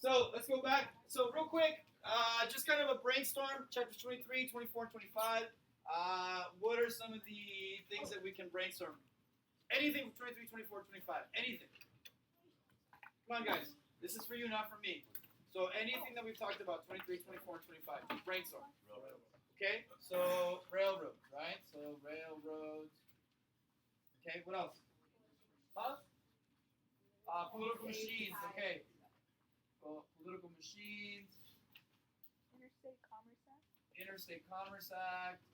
So let's go back. So real quick, just kind of a brainstorm. Chapters 23, 24, and 25. What are some of the things that we can brainstorm? Anything from 23, 24, 25. Anything. Come on, guys. This is for you, not for me. So anything that we've talked about, 23, 24, and 25. Brainstorm. Okay? So railroads, right? So railroads. Okay, what else? Huh? Political machines. Okay. Political machines. Interstate Commerce Act.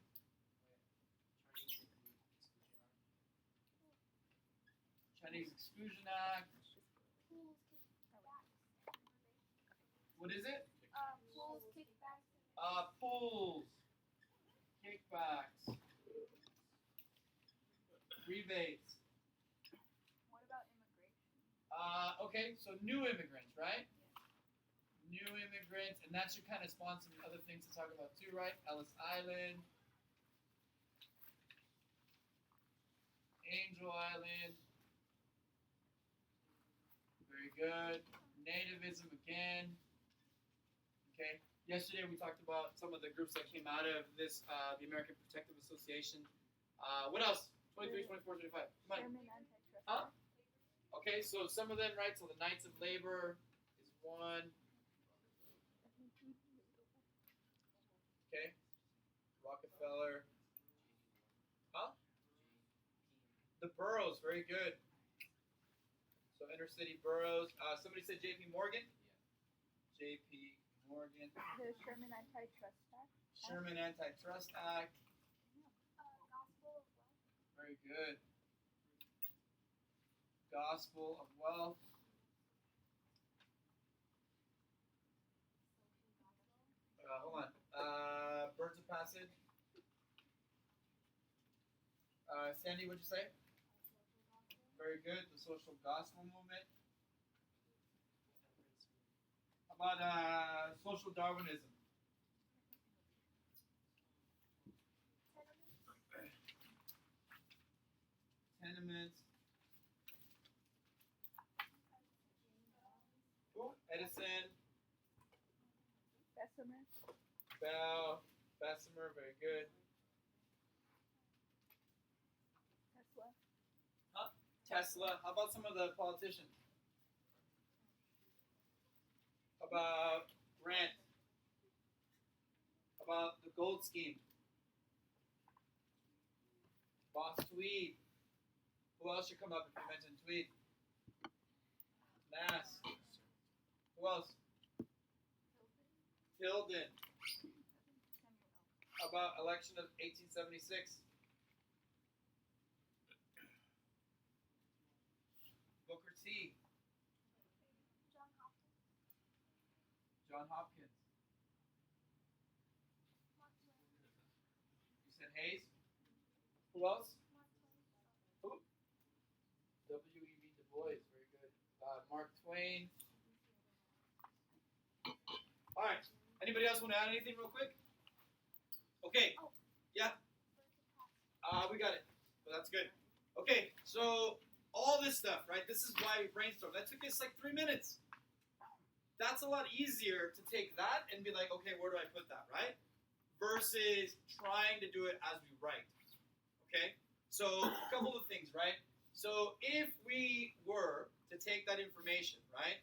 Chinese Exclusion Act. What is it? Pools, kickbacks, rebates. What about immigration? Okay, so new immigrants, right? New immigrants, and that should kind of spawn some other things to talk about too, right? Ellis Island, Angel Island. Very good. Nativism again. Okay. Yesterday we talked about some of the groups that came out of this, the American Protective Association. What else? 23, 24, 25. Come on. Huh? Okay, so some of them, right? So the Knights of Labor is one. Okay. Rockefeller. Huh? The boroughs, very good. So intercity boroughs. Somebody said J.P. Morgan? J.P. Morgan. The Sherman Antitrust Act. Sherman Antitrust Act. Gospel of Wealth. Very good. Gospel of Wealth. Hold on. Birds of Passage. Sandy, what'd you say? Very good. The social gospel movement. How about social Darwinism? Tenements. Cool. Edison. Bessemer. Bell. Bessemer. Very good. Tesla. Huh? Tesla. How about some of the politicians? How about Grant? How about the gold scheme? Boss Tweed. Who else should come up if you mention Tweed? Mass. Who else? Tilden. How about election of 1876? Booker T. John Hopkins. You said Hayes? Who else? Who? W.E.B. Du Bois. Very good. Mark Twain. All right. Anybody else want to add anything real quick? Okay. Yeah. We got it. Well, that's good. Okay. So all this stuff, right? This is why we brainstorm. That took us like 3 minutes. That's a lot easier to take that and be like, okay, where do I put that, right? Versus trying to do it as we write. Okay? So a couple of things, right? So if we were to take that information, right?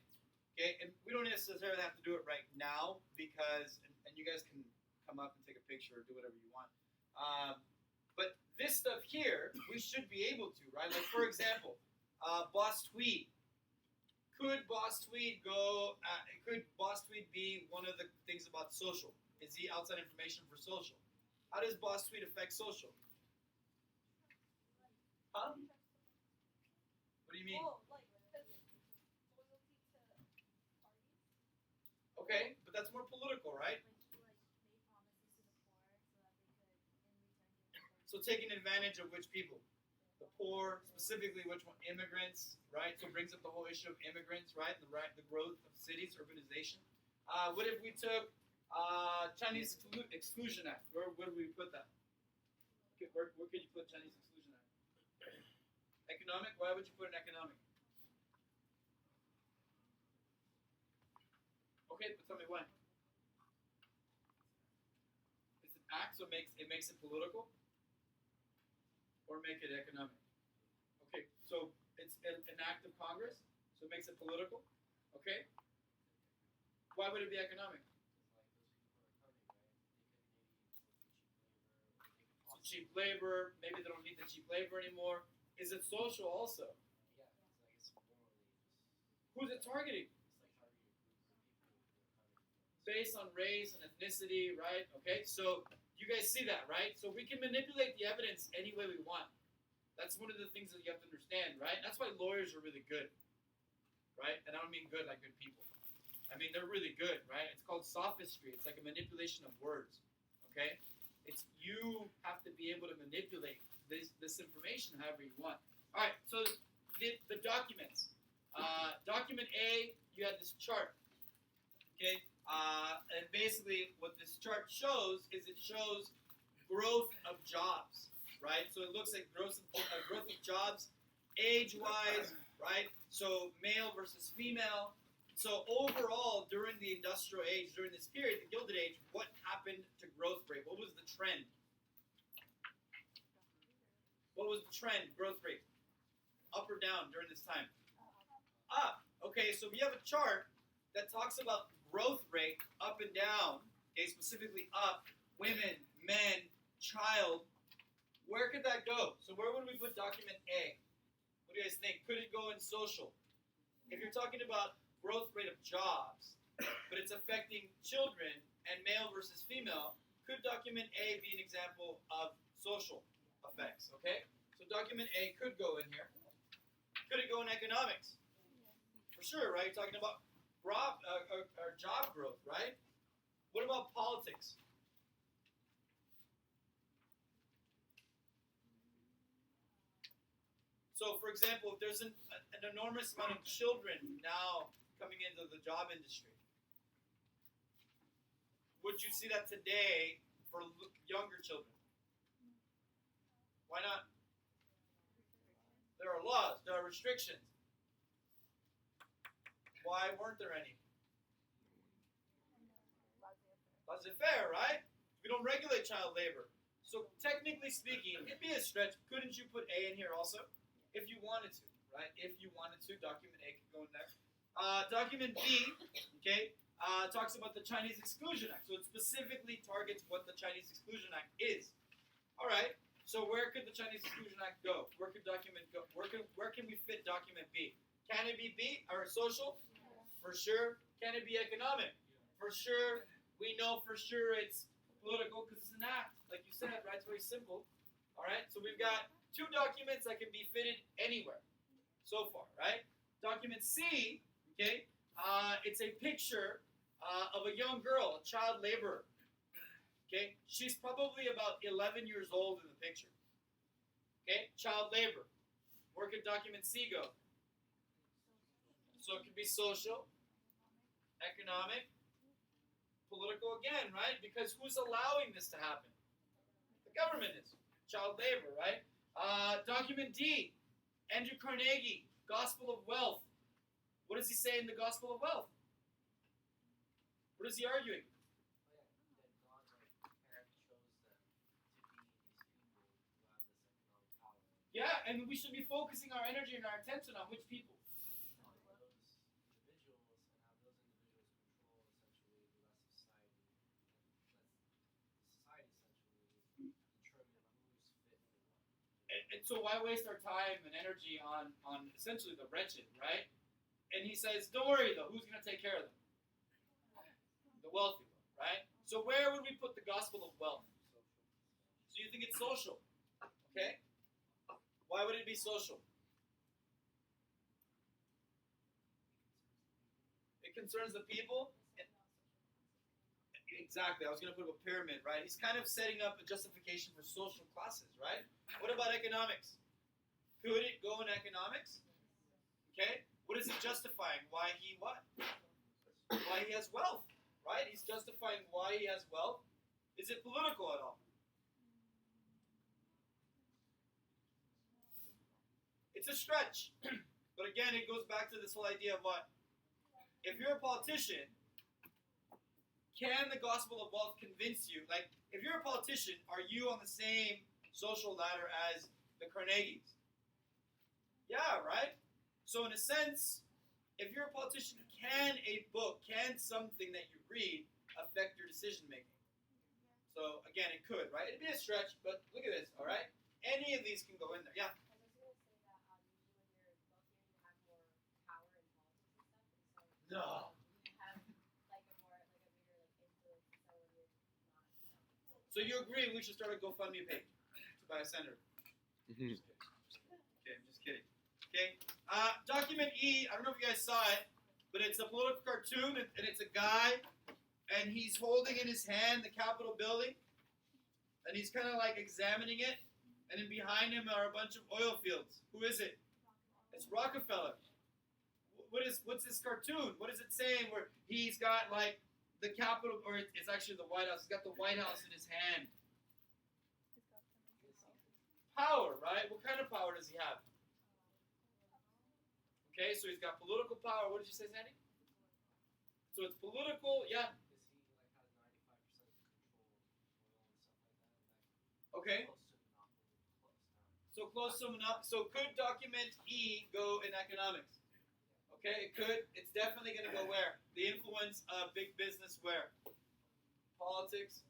Okay, and we don't necessarily have to do it right now because, and you guys can come up and take a picture or do whatever you want. But this stuff here, we should be able to, right? Like, for example, Boss Tweed. Could Boss Tweed go, could Boss Tweed be one of the things about social? Is he outside information for social? How does Boss Tweed affect social? Huh? What do you mean? Well, like, loyalty to parties. Okay, but that's more political, right? So taking advantage of which people? The poor, specifically which one? Immigrants, right? So it brings up the whole issue of immigrants, right? The growth of cities, urbanization. What if we took Chinese Exclusion Act? Where would we put that? Where could you put Chinese Exclusion Act? Economic? Why would you put an economic? Okay, but tell me why. It's an act, so it makes it political, or make it economic. Okay, so it's an act of Congress, so it makes it political. Okay, why would it be economic? So cheap labor, maybe they don't need the cheap labor anymore. Is it social also? Who's it targeting? Based on race and ethnicity, right? Okay, so you guys see that, right? So we can manipulate the evidence any way we want. That's one of the things that you have to understand, right? That's why lawyers are really good, right? And I don't mean good like good people. I mean they're really good, right? It's called sophistry. It's like a manipulation of words, okay? It's you have to be able to manipulate this information however you want. All right, so the documents. Document A, you had this chart, okay? And basically what this chart shows is it shows growth of jobs, right? So it looks like growth of jobs, age-wise, right? So male versus female. So overall, during the industrial age, during this period, the Gilded Age, what happened to growth rate? What was the trend? What was the trend, growth rate? Up or down during this time? Up. Okay, so we have a chart that talks about growth rate up and down, okay, specifically up, women, men, child. Where could that go? So where would we put document A? What do you guys think? Could it go in social? If you're talking about growth rate of jobs, but it's affecting children and male versus female, could document A be an example of social effects, okay? So document A could go in here. Could it go in economics? For sure, right? You're talking about job growth, right? What about politics? So, for example, if there's an enormous amount of children now coming into the job industry, would you see that today for younger children? Why not? There are laws, there are restrictions. Why weren't there any? Laissez-faire, right? We don't regulate child labor. So technically speaking, it'd be a stretch. Couldn't you put A in here also? If you wanted to, right? If you wanted to, document A could go in there. Document B, okay, talks about the Chinese Exclusion Act. So it specifically targets what the Chinese Exclusion Act is. All right. So where could the Chinese Exclusion Act go? Where could document go? Where can we fit document B? Can it be B or social? For sure. Can it be economic? For sure. We know for sure it's political because it's an act, like you said, right? It's very simple. All right. So we've got two documents that can be fitted anywhere so far, right? Document C, okay, it's a picture of a young girl, a child laborer. Okay, she's probably about 11 years old in the picture. Okay, child labor. Where could document C go? So it could be social, economic, political again, right? Because who's allowing this to happen? The government is. Child labor, right? Document D, Andrew Carnegie, Gospel of Wealth. What does he say in the Gospel of Wealth? What is he arguing? Yeah, and we should be focusing our energy and our attention on which people? And so why waste our time and energy on essentially the wretched, right? And he says, don't worry though, who's going to take care of them? The wealthy one, right? So where would we put the gospel of wealth? So you think it's social, okay? Why would it be social? It concerns the people. Exactly. I was going to put up a pyramid, right? He's kind of setting up a justification for social classes, right? What about economics? Could it go in economics? Okay. What is he justifying? Why he what? Why he has wealth, right? He's justifying why he has wealth. Is it political at all? It's a stretch. But again, it goes back to this whole idea of what? If you're a politician, can the gospel of wealth convince you? Like, if you're a politician, are you on the same social ladder as the Carnegies? Yeah, right? So in a sense, if you're a politician, can something that you read affect your decision making? So again, it could, right? It'd be a stretch, but look at this, all right? Any of these can go in there. Yeah. No. So you agree we should start a GoFundMe page to buy a senator? Mhm. Okay, I'm just kidding. Okay. Document E, I don't know if you guys saw it, but it's a political cartoon, and it's a guy, and he's holding in his hand the Capitol building, and he's kind of like examining it, and then behind him are a bunch of oil fields. Who is it? It's Rockefeller. What's this cartoon? What is it saying? Where he's got like the Capitol, or it's actually the White House. He's got the White House in his hand. Power, right? What kind of power does he have? Okay, so he's got political power. What did you say, Sandy? So it's political, yeah. Okay. So close to monopoly. So could document E go in economics? Okay, it could. It's definitely going to go where? The influence of big business where? Politics.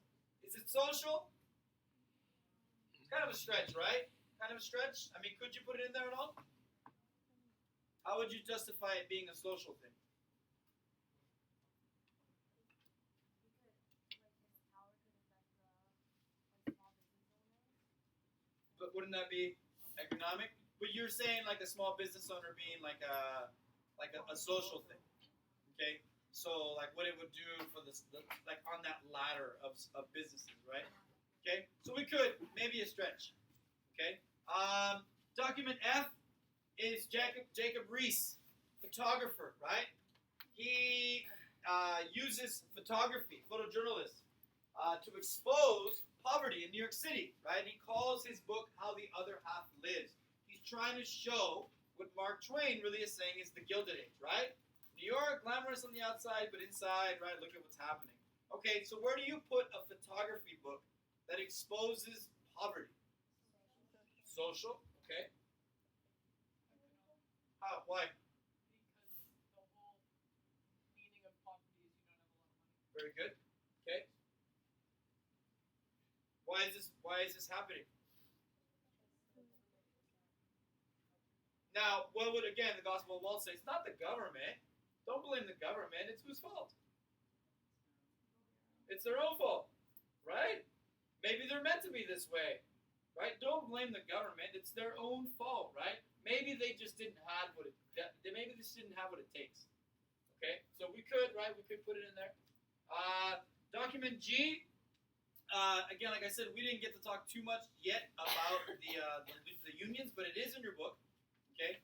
Is it social? It's kind of a stretch, right? Kind of a stretch. I mean, could you put it in there at all? How would you justify it being a social thing? But wouldn't that be economic? But you're saying like a small business owner being like a social thing, okay? So like what it would do for like on that ladder of businesses, right? Okay, so we could maybe a stretch, okay? Document F is Jacob Rees, photographer, right? He uses photography, photojournalist, to expose poverty in New York City, right? He calls his book How the Other Half Lives. He's trying to show what Mark Twain really is saying is the Gilded Age, right? New York, glamorous on the outside, but inside, right, look at what's happening. Okay, so where do you put a photography book that exposes poverty? Social, okay. How? Why? Because the whole meaning of poverty is you don't have a lot of money. Very good. Okay. Why is this happening? Now, what would, again, the Gospel of Wealth say? It's not the government. Don't blame the government. It's whose fault? It's their own fault, right? Maybe they're meant to be this way, right? Don't blame the government. It's their own fault, right? Maybe they just didn't have what it. Maybe they just didn't have what it takes. Okay, so we could, right? We could put it in there. Document G. Again, like I said, we didn't get to talk too much yet about the unions, but it is in your book. Okay,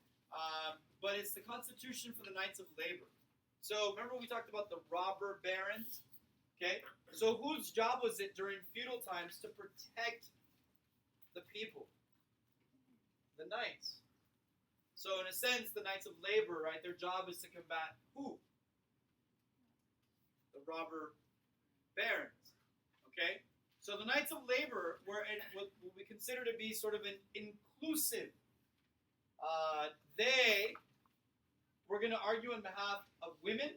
but it's the Constitution for the Knights of Labor. So remember we talked about the robber barons. Okay, so whose job was it during feudal times to protect the people? The knights. So in a sense, the Knights of Labor, right? Their job is to combat who? The robber barons. Okay, so the Knights of Labor were what we consider to be sort of an inclusive. They were going to argue on behalf of women,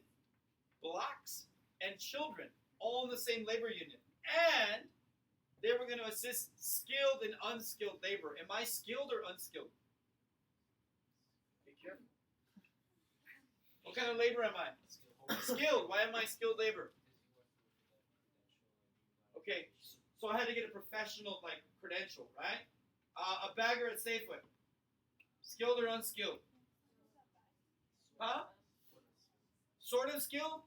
blacks, and children, all in the same labor union. And they were going to assist skilled and unskilled labor. Am I skilled or unskilled? Be careful. What kind of labor am I? Skilled. Why am I skilled labor? Okay, so I had to get a professional credential, right? A bagger at Safeway. Skilled or unskilled? Huh? Sort of skilled?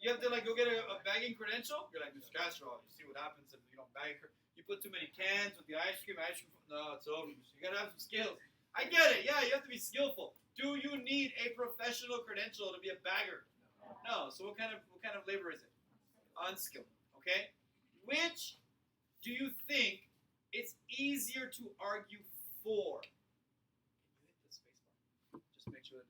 You have to go get a bagging credential? You're like, this casserole, you see what happens if you don't bag it. You put too many cans with the ice cream, no, it's over. You gotta have some skills. I get it, yeah, you have to be skillful. Do you need a professional credential to be a bagger? No. So what kind of labor is it? Unskilled. Okay? Which do you think it's easier to argue for? Can you hit the space bar? Just make sure that